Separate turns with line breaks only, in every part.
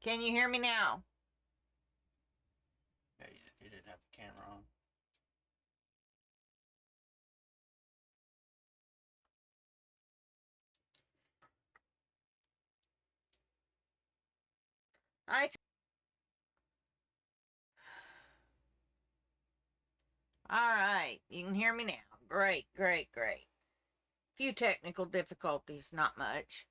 Can you hear me now?
Yeah, you didn't have the camera on.
I. All right. You can hear me now. Great, great, great. Few technical difficulties, not much.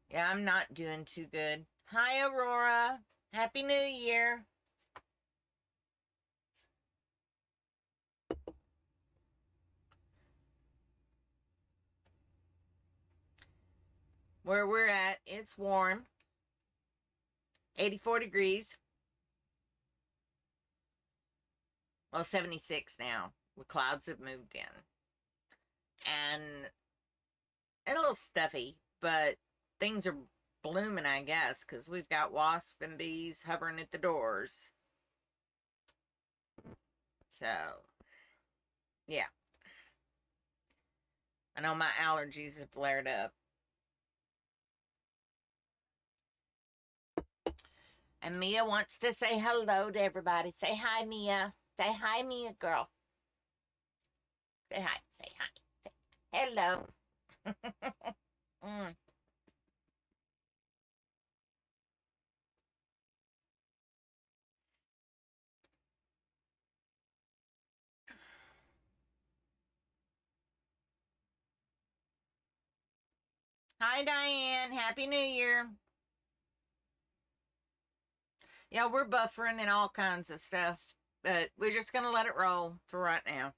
Yeah, I'm not doing too good. Hi, Aurora. Happy New Year. Where we're at, it's warm. 84 degrees. Well, 76 now. The clouds have moved in. And a little stuffy, but things are blooming, I guess, because we've got wasps and bees hovering at the doors. So, yeah. I know my allergies have flared up. And Mia wants to say hello to everybody. Say hi, Mia. Say hi, Mia, girl. Say hi. Say hi. Say hello. Mm. Hi, Diane. Happy New Year. Yeah, we're buffering and all kinds of stuff, but we're just going to let it roll for right now.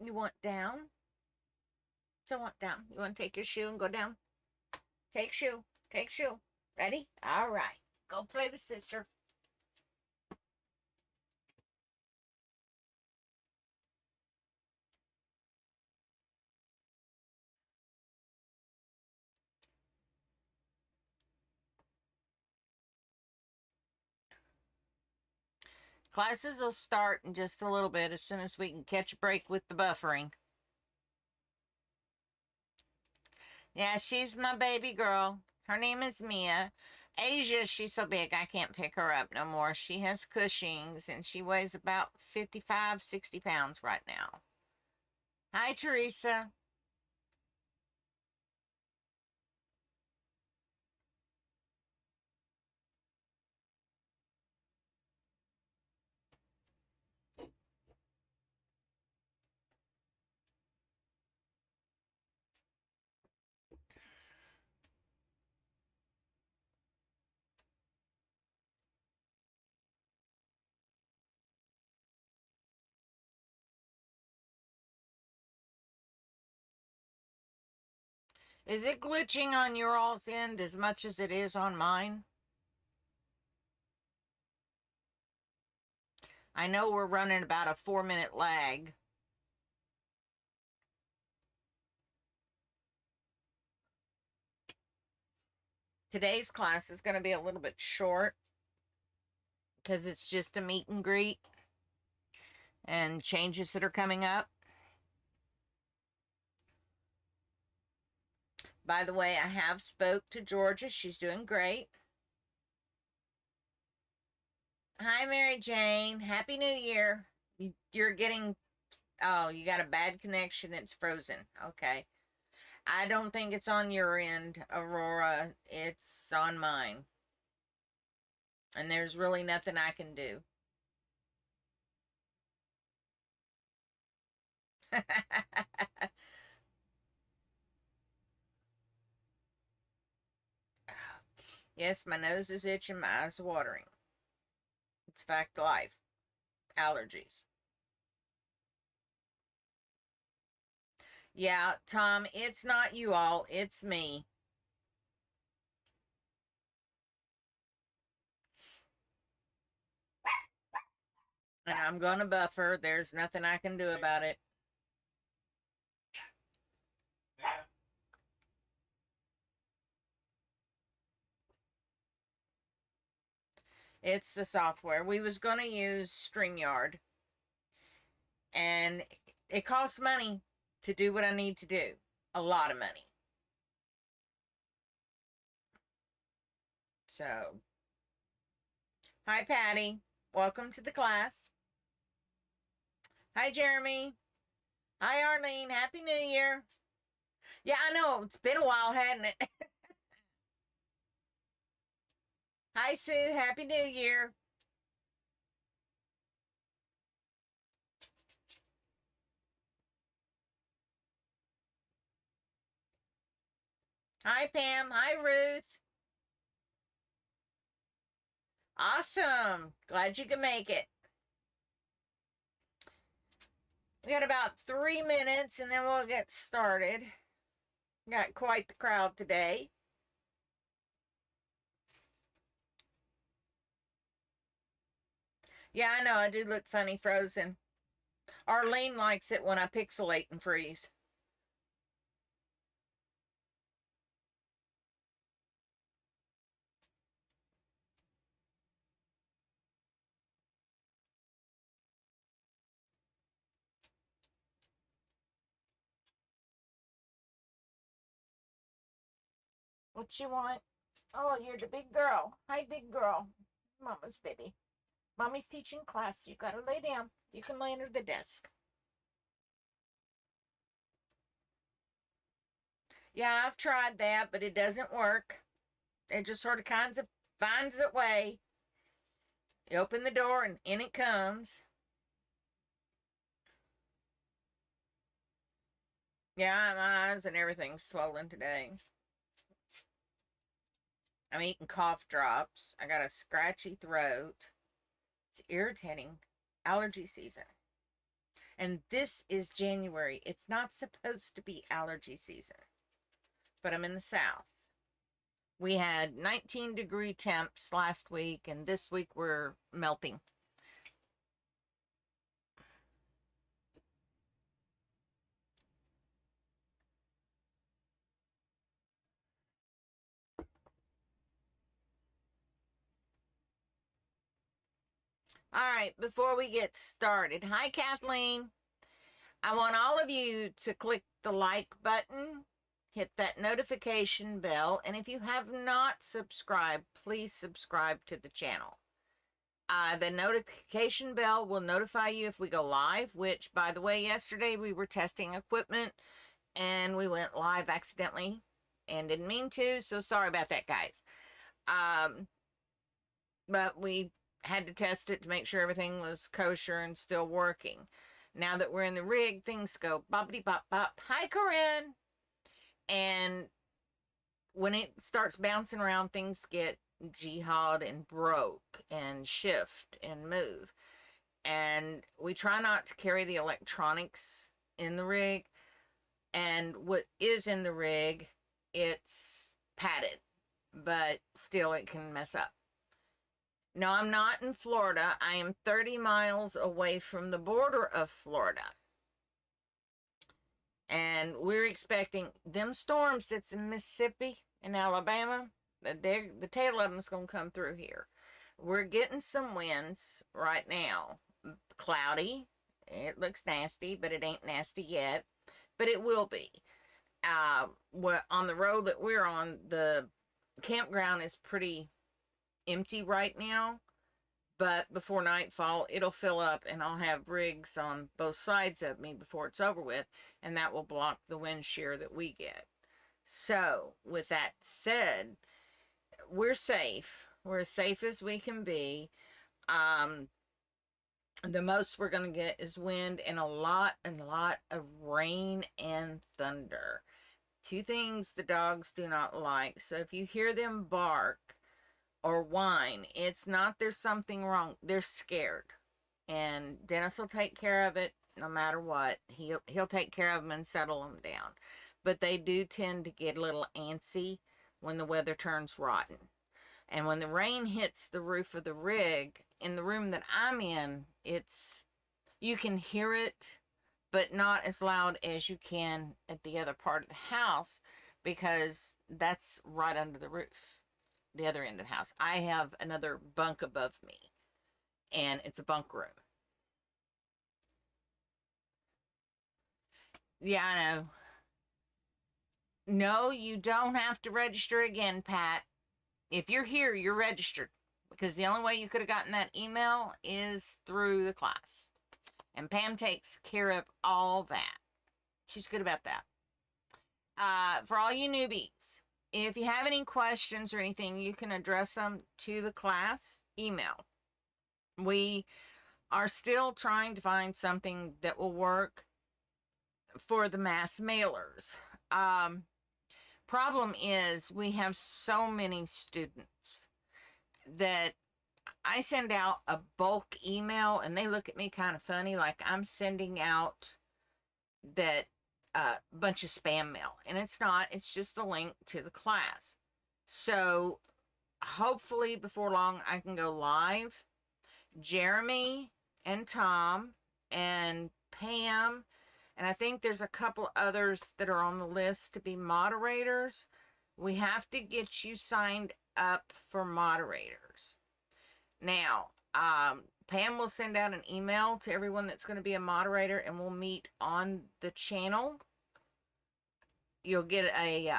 You want down? So want down. You want to take your shoe and go down? Take shoe. Take shoe. Ready? All right. Go play with sister. Classes will start in just a little bit as soon as we can catch a break with the buffering. Yeah, she's my baby girl. Her name is Mia. Asia, she's so big I can't pick her up no more. She has Cushing's and she weighs about 55, 60 pounds right now. Hi, Teresa. Is it glitching on your all's end as much as it is on mine? I know we're running about a 4-minute lag. Today's class is going to be a little bit short because it's just a meet and greet and changes that are coming up. By the way, I have spoke to Georgia. She's doing great. Hi, Mary Jane. Happy New Year. You're getting, oh, you got a bad connection. It's frozen. Okay. I don't think it's on your end, Aurora. It's on mine. And there's really nothing I can do. Yes, my nose is itching, my eyes are watering. It's fact life. Allergies. Yeah, Tom, it's not you all, it's me. And I'm going to buffer. There's nothing I can do about it. It's the software. We was going to use StreamYard, and it costs money to do what I need to do. A lot of money. So, hi, Patty. Welcome to the class. Hi, Jeremy. Hi, Arlene. Happy New Year. Yeah, I know. It's been a while, hadn't it? Hi, Sue. Happy New Year. Hi, Pam. Hi, Ruth. Awesome. Glad you could make it. We got about 3 minutes and then we'll get started. Got quite the crowd today. Yeah, I know. I do look funny frozen. Arlene likes it when I pixelate and freeze. What you want? Oh, you're the big girl. Hi, big girl. Mama's baby. Mommy's teaching class. You gotta lay down. You can lay under the desk. Yeah, I've tried that, but it doesn't work. It just sort of finds its way. You open the door and in it comes. Yeah, my eyes and everything's swollen today. I'm eating cough drops. I got a scratchy throat. It's irritating. Allergy season. And this is January. It's not supposed to be allergy season. But I'm in the South. We had 19-degree temps last week, and this week we're melting. All right, before we get started, hi, Kathleen. I want all of you to click the like button, hit that notification bell, and if you have not subscribed, please subscribe to the channel. The notification bell will notify you if we go live, which, by the way, yesterday we were testing equipment and we went live accidentally and didn't mean to, so sorry about that, guys. But we had to test it to make sure everything was kosher and still working. Now that we're in the rig, things go boppity bop bop. Hi, Corinne. And when it starts bouncing around, things get jihad and broke and shift and move. And we try not to carry the electronics in the rig. And what is in the rig, it's padded, but still it can mess up. No, I'm not in Florida. I am 30 miles away from the border of Florida. And we're expecting them storms that's in Mississippi and Alabama. The tail of them is going to come through here. We're getting some winds right now. Cloudy. It looks nasty, but it ain't nasty yet. But it will be. On the road that we're on, the campground is pretty empty right now, but before nightfall it'll fill up and I'll have rigs on both sides of me before it's over with, and that will block the wind shear that we get. So with that said, we're safe. We're as safe as we can be. The most we're going to get is wind and a lot of rain and thunder. Two things the dogs do not like. So if you hear them bark or whine, it's not there's something wrong. They're scared. And Dennis will take care of it no matter what. He'll take care of them and settle them down. But they do tend to get a little antsy when the weather turns rotten. And when the rain hits the roof of the rig, in the room that I'm in, you can hear it, but not as loud as you can at the other part of the house because that's right under the roof, the other end of the house. I have another bunk above me, and it's a bunk room. Yeah, I know. No, you don't have to register again, Pat. If you're here, you're registered because the only way you could have gotten that email is through the class. And Pam takes care of all that. She's good about that. For all you newbies, if you have any questions or anything, you can address them to the class email. We are still trying to find something that will work for the mass mailers. Problem is, we have so many students that I send out a bulk email and they look at me kind of funny, like I'm sending out that bunch of spam mail, and it's not. It's just the link to the class. So hopefully before long I can go live. Jeremy and Tom and Pam, and I think there's a couple others that are on the list to be moderators. We have to get you signed up for moderators. Now, Pam will send out an email to everyone that's going to be a moderator, and we'll meet on the channel. You'll get a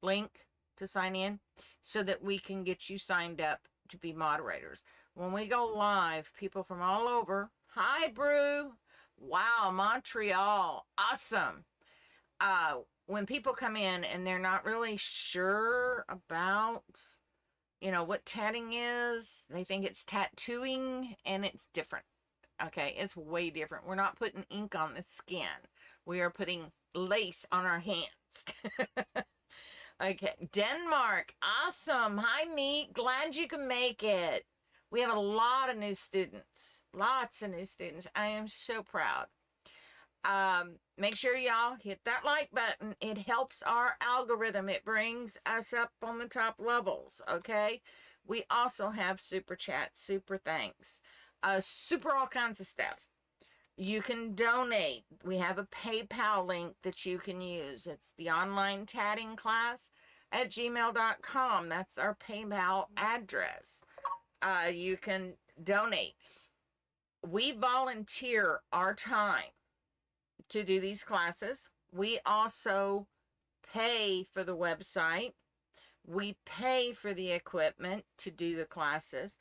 link to sign in so that we can get you signed up to be moderators. When we go live, people from all over, hi, Brew. Wow, Montreal, awesome. When people come in and they're not really sure about, what tatting is, they think it's tattooing, and it's different. Okay, it's way different. We're not putting ink on the skin. We are putting lace on our hands. Okay, Denmark, awesome. Hi, Meet. Glad you can make it. We have a lot of new students. Lots of new students. I am so proud. Make sure y'all hit that like button. It helps our algorithm. It brings us up on the top levels, okay? We also have super chat, super thanks, super all kinds of stuff. You can donate. We have a PayPal link that you can use. It's the online tatting class at gmail.com. That's our PayPal address. You can donate. We volunteer our time to do these classes. We also pay for the website. We pay for the equipment to do the classes.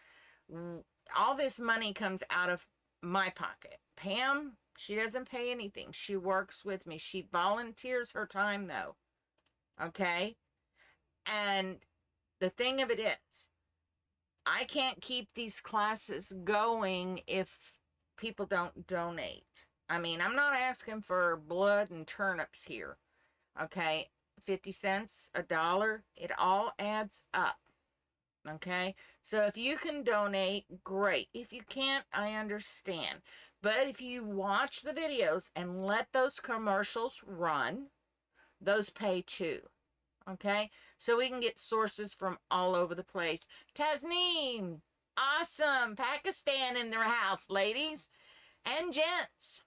All this money comes out of my pocket. Pam, she doesn't pay anything. She works with me. She volunteers her time, though. Okay? And the thing of it is, I can't keep these classes going if people don't donate. I mean, I'm not asking for blood and turnips here. Okay? 50 cents, $1, it all adds up. Okay? So if you can donate, great. If you can't, I understand. But if you watch the videos and let those commercials run, those pay too. Okay? So we can get sources from all over the place. Tasneem, awesome. Pakistan in their house, ladies and gents.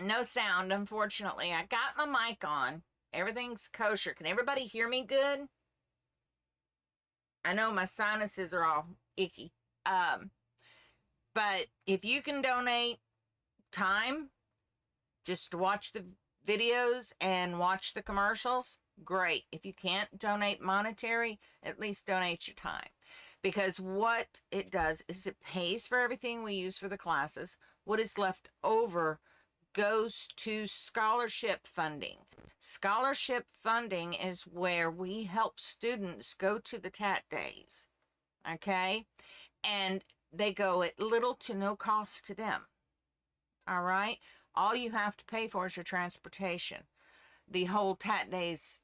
No sound, unfortunately. I got my mic on. Everything's kosher. Can everybody hear me good? I know my sinuses are all icky. But if you can donate time just to watch the videos and watch the commercials, great. If you can't donate monetary, at least donate your time. Because what it does is it pays for everything we use for the classes. What is left over goes to scholarship funding. Scholarship funding is where we help students go to the TAT days. Okay? And they go at little to no cost to them. All right? All you have to pay for is your transportation. The whole TAT days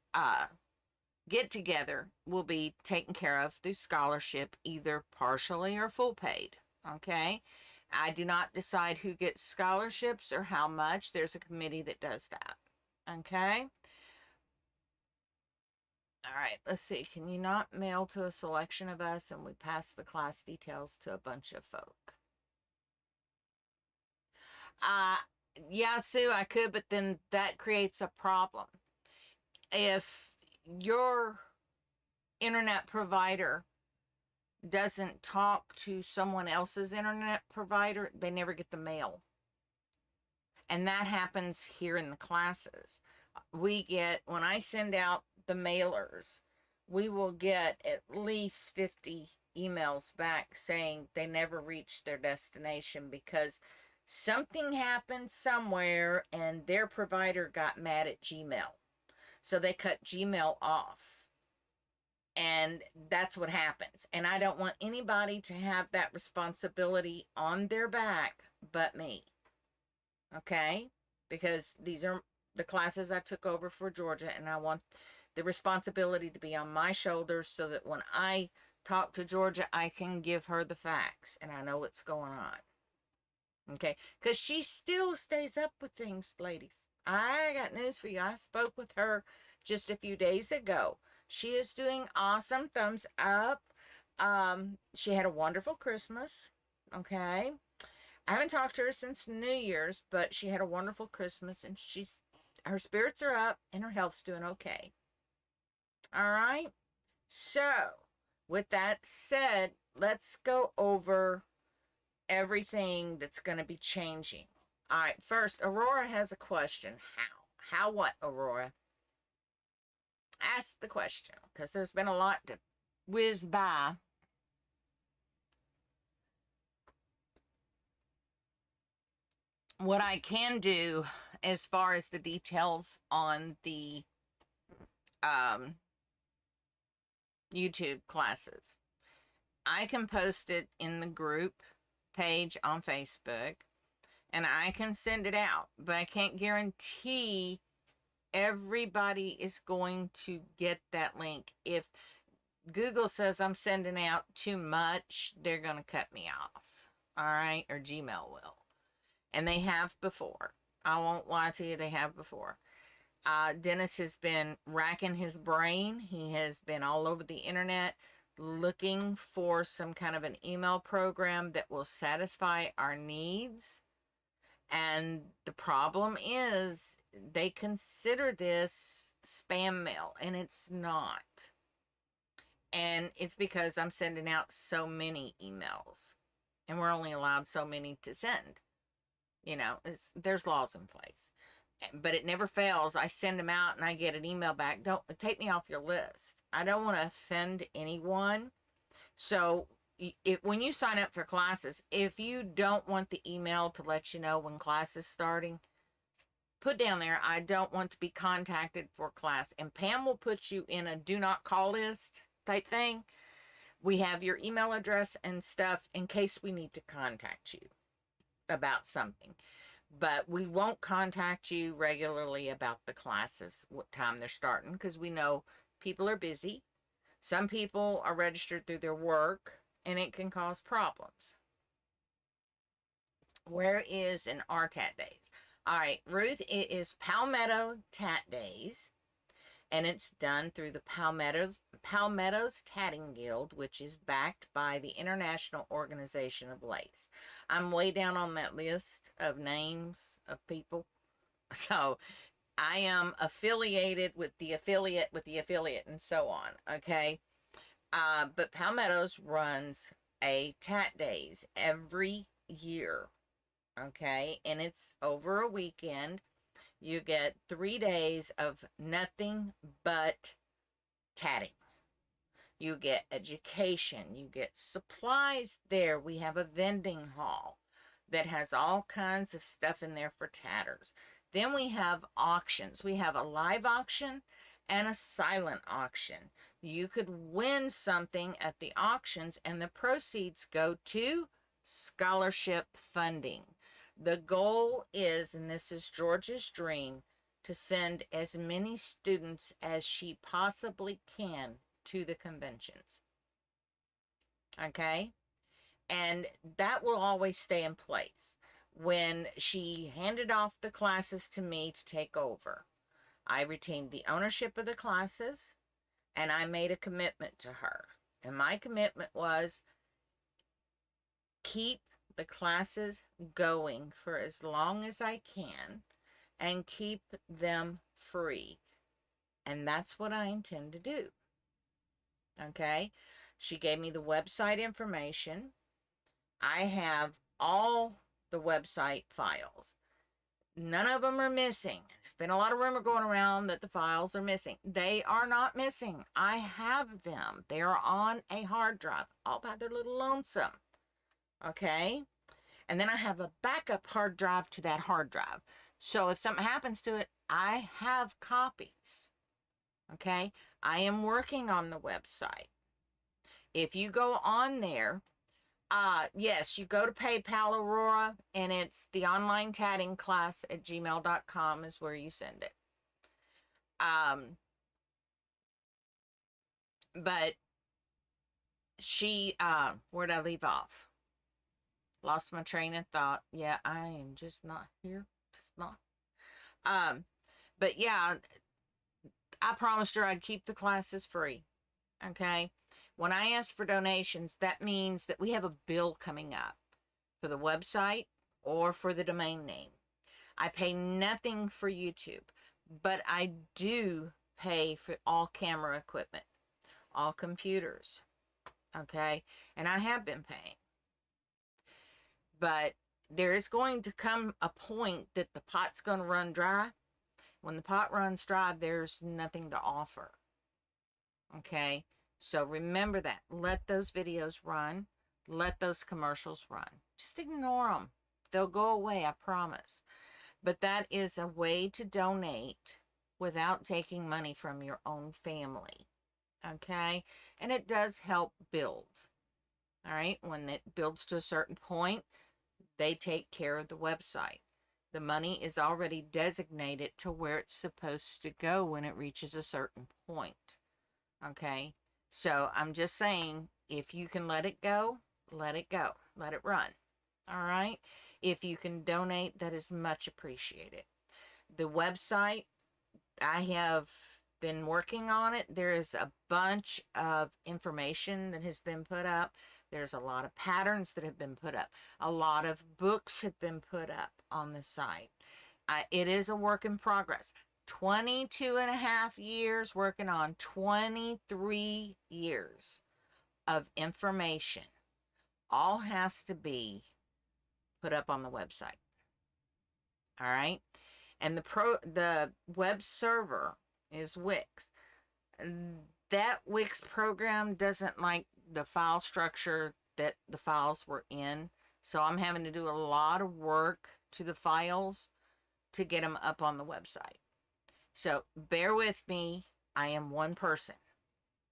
get together will be taken care of through scholarship, either partially or full paid. Okay? I do not decide who gets scholarships or how much. There's a committee that does that. Okay? All right, let's see. Can you not mail to a selection of us and we pass the class details to a bunch of folk? Uh, yeah, Sue, I could, but then that creates a problem. If your internet provider doesn't talk to someone else's internet provider, they never get the mail. And that happens here in the classes. We get, when I send out the mailers, we will get at least 50 emails back saying they never reached their destination because something happened somewhere and their provider got mad at Gmail. So they cut Gmail off. And that's what happens. And I don't want anybody to have that responsibility on their back but me. Okay? Because these are the classes I took over for Georgia, and I want the responsibility to be on my shoulders so that when I talk to Georgia, I can give her the facts and I know what's going on. Okay? Because she still stays up with things, ladies. I got news for you. I spoke with her just a few days ago. She is doing awesome. Thumbs up. She had a wonderful Christmas. Okay. I haven't talked to her since New Year's, but she had a wonderful Christmas and her spirits are up and her health's doing okay. All right. So, with that said, let's go over everything that's going to be changing. All right. First, Aurora has a question. How? How what, Aurora? Ask the question because there's been a lot to whiz by. What I can do as far as the details on the um, YouTube classes, I can post it in the group page on Facebook and I can send it out, but I can't guarantee everybody is going to get that link. If Google says I'm sending out too much, they're going to cut me off. All right, or Gmail will. And they have before. I won't lie to you, they have before. Dennis has been racking his brain. He has been all over the internet looking for some kind of an email program that will satisfy our needs. And the problem is they consider this spam mail, and it's not. And it's because I'm sending out so many emails, and we're only allowed so many to send. You know, there's laws in place, but it never fails. I send them out and I get an email back. Don't take me off your list. I don't want to offend anyone. So when you sign up for classes, if you don't want the email to let you know when class is starting, put down there, I don't want to be contacted for class. And Pam will put you in a do not call list type thing. We have your email address and stuff in case we need to contact you about something. But we won't contact you regularly about the classes, what time they're starting, because we know people are busy. Some people are registered through their work, and it can cause problems. Where is an RTAT days? All right, Ruth, it is Palmetto Tat Days, and it's done through the Palmetto's Tatting Guild, which is backed by the International Organization of Lace. I'm way down on that list of names of people. So I am affiliated with the affiliate, and so on. Okay. But Palmetto's runs a Tat Days every year. Okay. And it's over a weekend. You get 3 days of nothing but tatting. You get education. You get supplies there. We have a vending hall that has all kinds of stuff in there for tatters. Then we have auctions. We have a live auction and a silent auction. You could win something at the auctions and the proceeds go to scholarship funding. The goal is, and this is Georgia's dream, to send as many students as she possibly can to the conventions. Okay? And that will always stay in place. When she handed off the classes to me to take over, I retained the ownership of the classes. and I made a commitment to her. And my commitment was keep the classes going for as long as I can and keep them free. And that's what I intend to do. Okay. She gave me the website information. I have all the website files. None of them are missing. There's been a lot of rumor going around that the files are missing. They are not missing. I have them. They are on a hard drive all by their little lonesome. Okay. And then I have a backup hard drive to that hard drive. So if something happens to it, I have copies. Okay. I am working on the website. If you go on there, yes, you go to PayPal, Aurora, and it's the online tatting class at gmail.com is where you send it. But where'd I leave off? Lost my train of thought. Yeah, I am just not here. Just not. But yeah, I promised her I'd keep the classes free. Okay. When I ask for donations, that means that we have a bill coming up for the website or for the domain name. I pay nothing for YouTube, but I do pay for all camera equipment, all computers. Okay. And I have been paying. But there is going to come a point that the pot's going to run dry. When the pot runs dry, there's nothing to offer. Okay. So remember that. Let those videos run. Let those commercials run. Just ignore them. They'll go away, I promise. But that is a way to donate without taking money from your own family. Okay. And it does help build. All right. When it builds to a certain point, they take care of the website. The money is already designated to where it's supposed to go when it reaches a certain point. Okay. So I'm just saying, if you can let it go, let it go. Let it run. All right. If you can donate, that is much appreciated. The website, I have been working on it. There is a bunch of information that has been put up. There's a lot of patterns that have been put up. A lot of books have been put up on the site. It is a work in progress. 22 and a half years working on 23 years of information. All has to be put up on the website. All right. And the web server is Wix. That Wix program doesn't like the file structure that the files were in. So I'm having to do a lot of work to the files to get them up on the website. So bear with me. I am one person.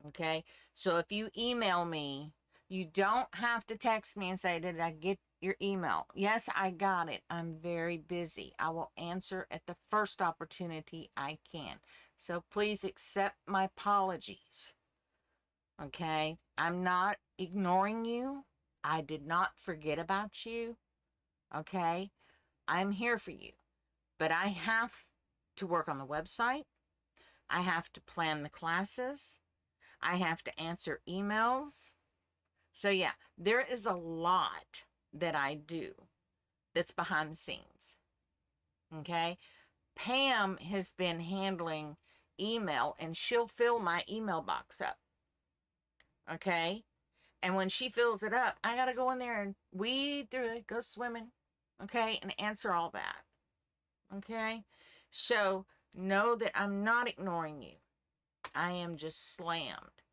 Okay. So if you email me, you don't have to text me and say, did I get your email? Yes, I got it. I'm very busy. I will answer at the first opportunity I can. So please accept my apologies. Okay. I'm not ignoring you. I did not forget about you. Okay. I'm here for you. But I have to work on the website. I have to plan the classes. I have to answer emails. So yeah, there is a lot that I do that's behind the scenes. Okay. Pam has been handling email and she'll fill my email box up. Okay. And when she fills it up, I got to go in there and weed through it, go swimming. Okay. And answer all that. Okay. So know that I'm not ignoring you. I am just slammed.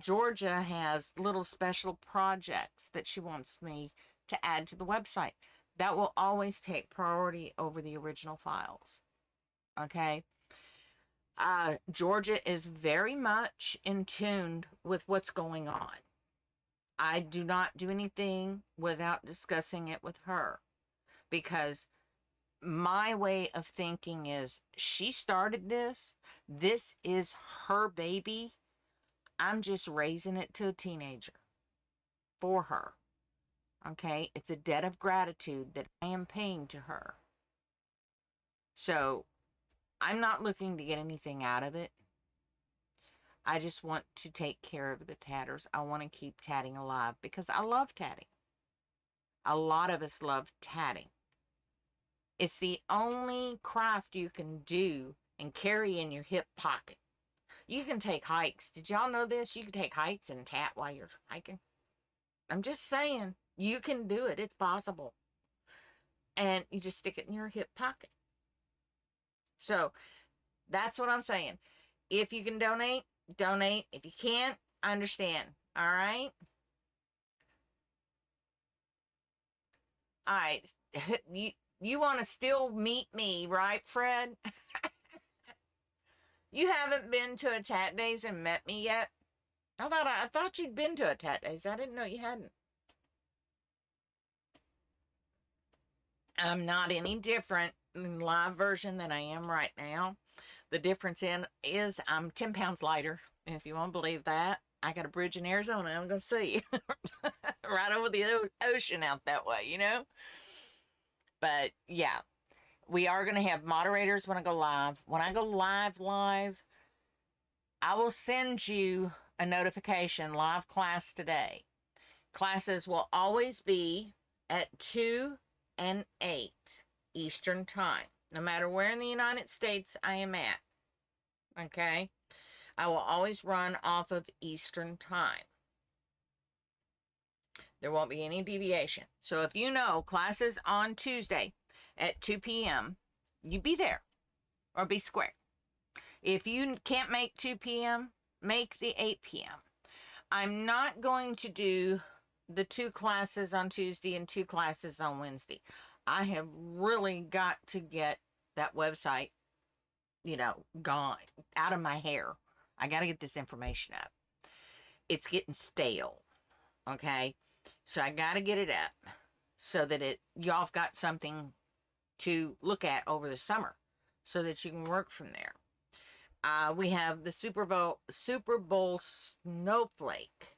Georgia has little special projects that she wants me to add to the website. That will always take priority over the original files. Okay. Georgia is very much in tune with what's going on. I do not do anything without discussing it with her because my way of thinking is she started this. This is her baby. I'm just raising it to a teenager for her. Okay. It's a debt of gratitude that I am paying to her. So I'm not looking to get anything out of it. I just want to take care of the tatters. I want to keep tatting alive because I love tatting. A lot of us love tatting. It's the only craft you can do and carry in your hip pocket. You can take hikes. Did y'all know this? You can take hikes and tat while you're hiking. I'm just saying, you can do it. It's possible. And you just stick it in your hip pocket. So that's what I'm saying. If you can donate, donate. If you can't, understand. All right. All right. You want to still meet me, right, Fred? You haven't been to a tat days and met me yet. I thought you'd been to a tat days. I didn't know you hadn't. I'm not any different in live version than I am right now. The difference in is I'm 10 pounds lighter. If you want to believe that, I got a bridge in Arizona. I'm going to see right over the ocean out that way, you know? But yeah, we are going to have moderators when I go live. When I go live, I will send you a notification, live class today. Classes will always be at 2 and 8 Eastern Time, no matter where in the United States I am at. Okay? I will always run off of Eastern Time. There won't be any deviation. So if you know classes on Tuesday at 2 p.m., you be there or be square. If you can't make 2 p.m., make the 8 p.m. I'm not going to do the 2 classes on Tuesday and 2 classes on Wednesday. I have really got to get that website, gone out of my hair. I got to get this information up. It's getting stale. Okay. So I got to get it up so that y'all have got something to look at over the summer so that you can work from there. We have the Super Bowl snowflake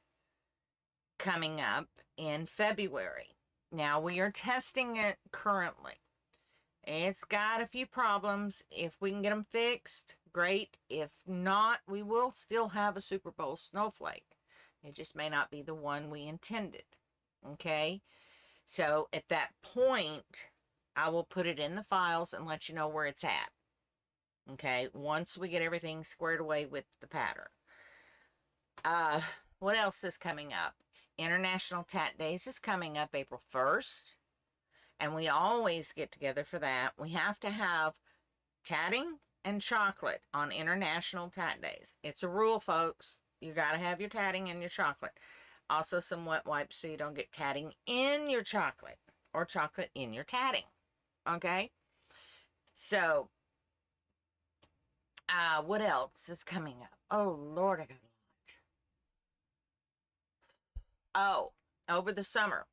coming up in February. Now we are testing it currently. It's got a few problems. If we can get them fixed, great. If not, we will still have a Super Bowl snowflake. It just may not be the one we intended. Okay? So at that point, I will put it in the files and let you know where it's at. Okay? Once we get everything squared away with the pattern. What else is coming up? International Tat Days is coming up April 1st. And we always get together for that. We have to have tatting and chocolate on International Tat Days. It's a rule, folks. You got to have your tatting and your chocolate. Also some wet wipes so you don't get tatting in your chocolate or chocolate in your tatting. Okay? So, what else is coming up? Oh, Lord, I got a lot. Oh, over the summer,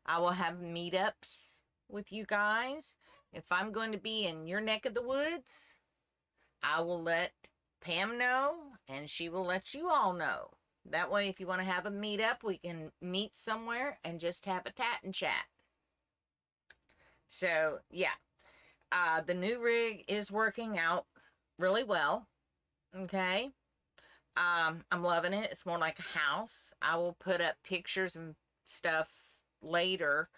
I will have meetups with you guys. If I'm going to be in your neck of the woods, I will let Pam know, and she will let you all know. That way, if you want to have a meetup, we can meet somewhere and just have a tat and chat. So, yeah. The new rig is working out really well. Okay. I'm loving it. It's more like a house. I will put up pictures and stuff later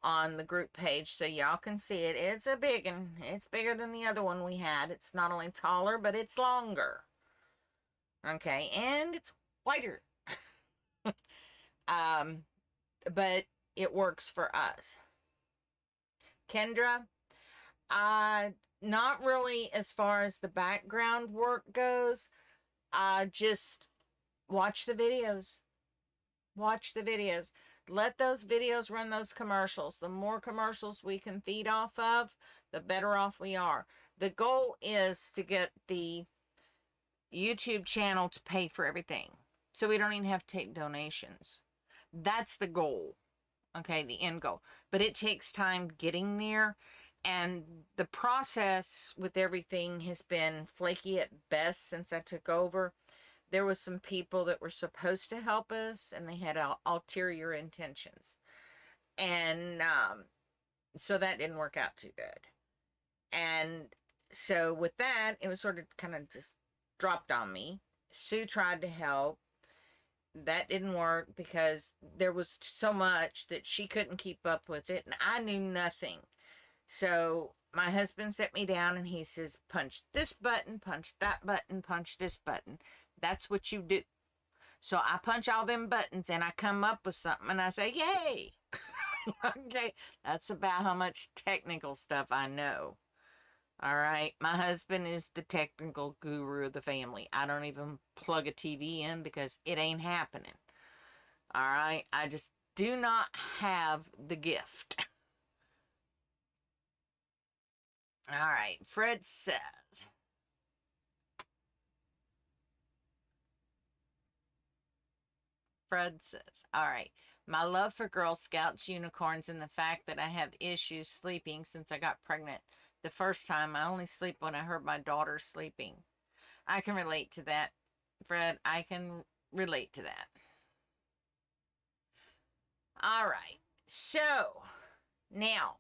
on the group page so y'all can see it. It's a big one. It's bigger than the other one we had. It's not only taller, but it's longer. Okay, and it's lighter. But it works for us. Kendra, not really as far as the background work goes. Just watch the videos. Watch the videos. Let those videos run those commercials. The more commercials we can feed off of, the better off we are. The goal is to get the YouTube channel to pay for everything, so we don't even have to take donations. That's the goal. Okay, the end goal. But it takes time getting there, and the process with everything has been flaky at best since I took over. There was some people that were supposed to help us, and they had ulterior intentions. And so that didn't work out too good. And so with that, it was sort of kind of just dropped on me. Sue tried to help. That didn't work because there was so much that she couldn't keep up with it, and I knew nothing. So my husband set me down and he says, punch this button, punch that button, punch this button. That's what you do. So I punch all them buttons and I come up with something and I say, yay. Okay. That's about how much technical stuff I know. All right. My husband is the technical guru of the family. I don't even plug a TV in because it ain't happening. All right. I just do not have the gift. All right. Fred says, all right. My love for Girl Scouts, unicorns, and the fact that I have issues sleeping since I got pregnant the first time. I only sleep when I heard my daughter sleeping. I can relate to that, Fred. I can relate to that. All right. So now,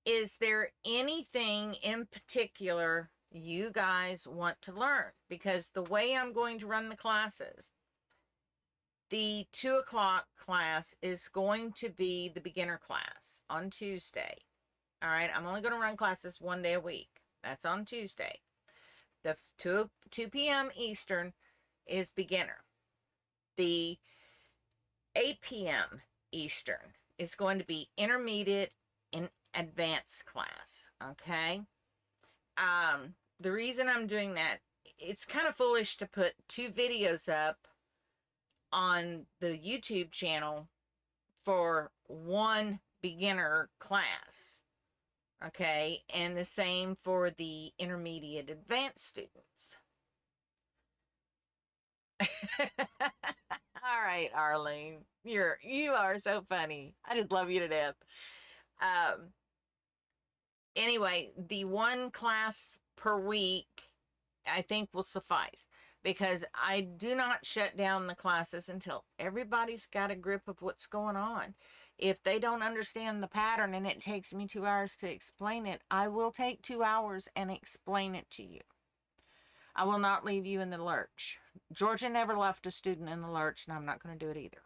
is there anything in particular you guys want to learn? Because the way I'm going to run the classes, the 2 o'clock class is going to be the beginner class on Tuesday. All right. I'm only going to run classes 1 day a week. That's on Tuesday. The 2 p.m. Eastern is beginner. The 8 p.m. Eastern is going to be intermediate and advanced class. Okay. The reason I'm doing that, it's kind of foolish to put 2 videos up on the YouTube channel for one beginner class. Okay. And the same for the intermediate advanced students. All right, Arlene. You are so funny. I just love you to death. Um anyway, the one class per week I think will suffice because I do not shut down the classes until everybody's got a grip of what's going on. If they don't understand the pattern and it takes me 2 hours to explain it, I will take 2 hours and explain it to you. I will not leave you in the lurch. Georgia never left a student in the lurch, and I'm not going to do it either.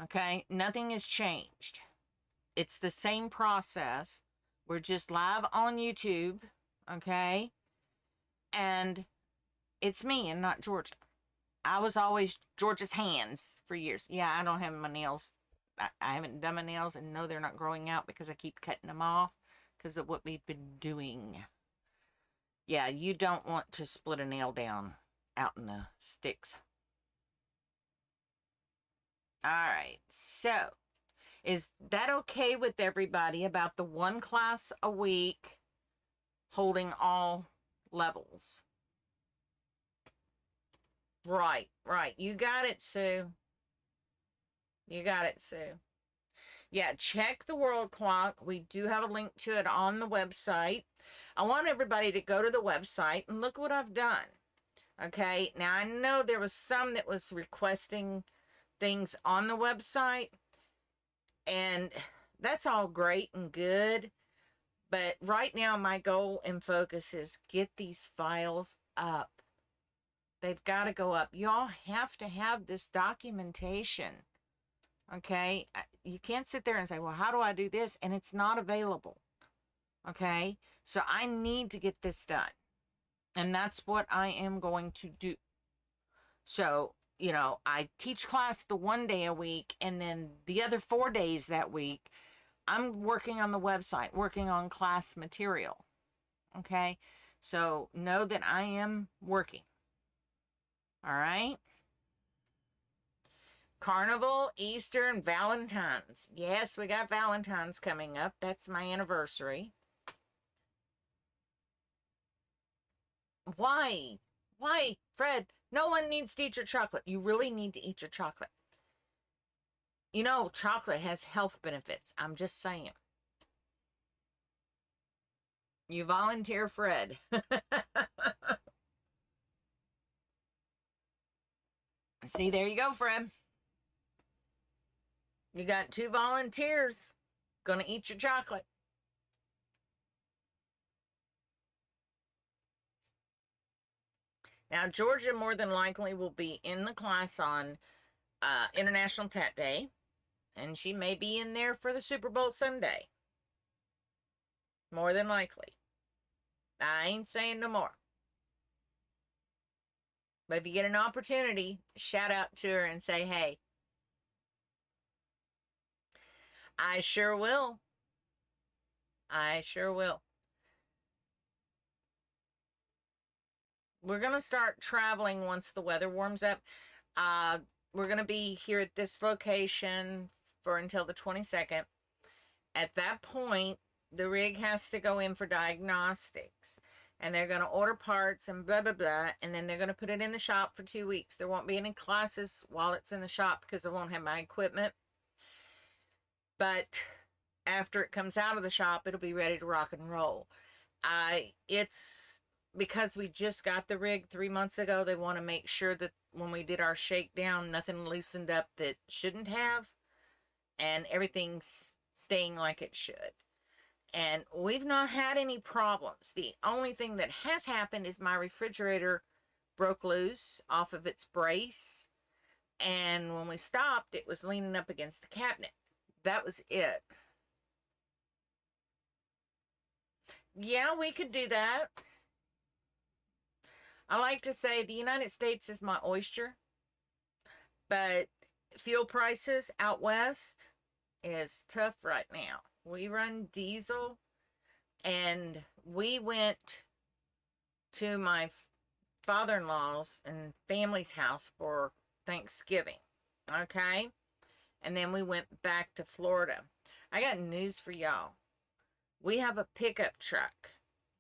Okay? Nothing has changed. It's the same process. We're just live on YouTube. Okay? And it's me and not Georgia. I was always Georgia's hands for years. Yeah, I don't have my nails. I haven't done my nails, and no, they're not growing out because I keep cutting them off because of what we've been doing. Yeah, you don't want to split a nail down out in the sticks. All right, so is that okay with everybody about the one class a week holding all levels? Right. You got it, Sue. You got it, Sue. Yeah, check the world clock. We do have a link to it on the website. I want everybody to go to the website and look what I've done. Okay, now I know there was some that was requesting things on the website, and that's all great and good. But right now, my goal and focus is get these files up. They've got to go up. Y'all have to have this documentation. Okay, you can't sit there and say, well, how do I do this? And it's not available. Okay, so I need to get this done. And that's what I am going to do. So, I teach class the 1 day a week, and then the other 4 days that week, I'm working on the website, working on class material. Okay, so know that I am working. All right. Carnival, Easter, and Valentine's. Yes, we got Valentine's coming up. That's my anniversary. Why? Why, Fred? No one needs to eat your chocolate. You really need to eat your chocolate. Chocolate has health benefits. I'm just saying. You volunteer, Fred. See, there you go, Fred. You got 2 volunteers gonna eat your chocolate. Now, Georgia more than likely will be in the class on International Tat Day, and she may be in there for the Super Bowl Sunday. More than likely. I ain't saying no more. But if you get an opportunity, shout out to her and say, hey, I sure will. I sure will. We're going to start traveling once the weather warms up. We're going to be here at this location for until the 22nd. At that point, the rig has to go in for diagnostics. And they're going to order parts and blah, blah, blah. And then they're going to put it in the shop for 2 weeks. There won't be any classes while it's in the shop because I won't have my equipment. But after it comes out of the shop, it'll be ready to rock and roll. It's because we just got the rig 3 months ago. They want to make sure that when we did our shakedown, nothing loosened up that shouldn't have. And everything's staying like it should. And we've not had any problems. The only thing that has happened is my refrigerator broke loose off of its brace. And when we stopped, it was leaning up against the cabinet. That was it. Yeah, we could do that. I like to say the United States is my oyster. But fuel prices out west is tough right now. We run diesel, and we went to my father-in-law's and family's house for Thanksgiving, okay? And then we went back to Florida. I got news for y'all. We have a pickup truck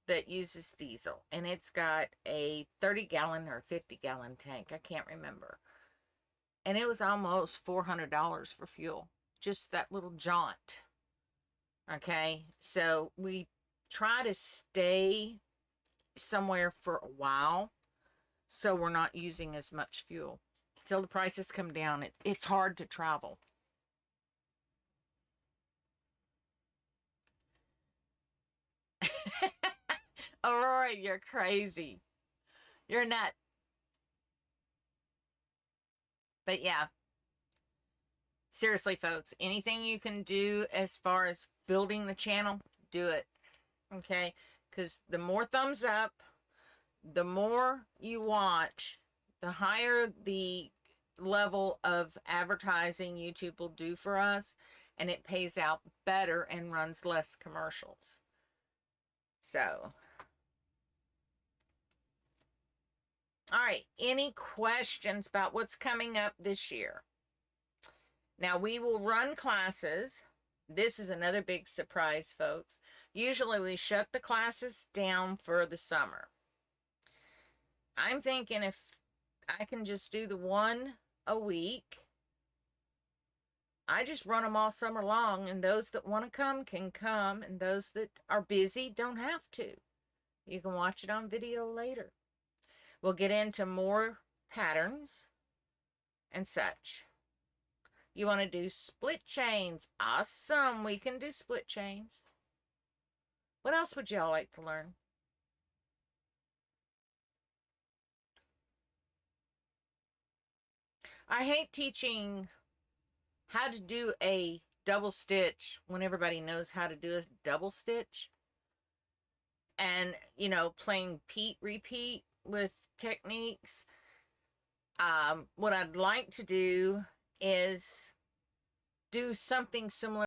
that uses diesel, and it's got a 30-gallon or 50-gallon tank. I can't remember. And it was almost $400 for fuel. Just that little jaunt. Okay, so we try to stay somewhere for a while so we're not using as much fuel. Till the prices come down, it's hard to travel. Aurora, you're crazy. You're not. But yeah, seriously, folks, anything you can do as far as building the channel, do it. Okay, because the more thumbs up, the more you watch, the higher the level of advertising YouTube will do for us, and it pays out better and runs less commercials. So, all right, any questions about what's coming up this year? Now, we will run classes. This is another big surprise, folks. Usually we shut the classes down for the summer. I'm thinking if I can just do the one a week, I just run them all summer long, and those that want to come can come, and those that are busy don't have to. You can watch it on video later. We'll get into more patterns and such. You want to do split chains? Awesome. We can do split chains. What else would y'all like to learn? I hate teaching how to do a double stitch when everybody knows how to do a double stitch. And, you know, playing repeat with techniques. What I'd like to do is do something similar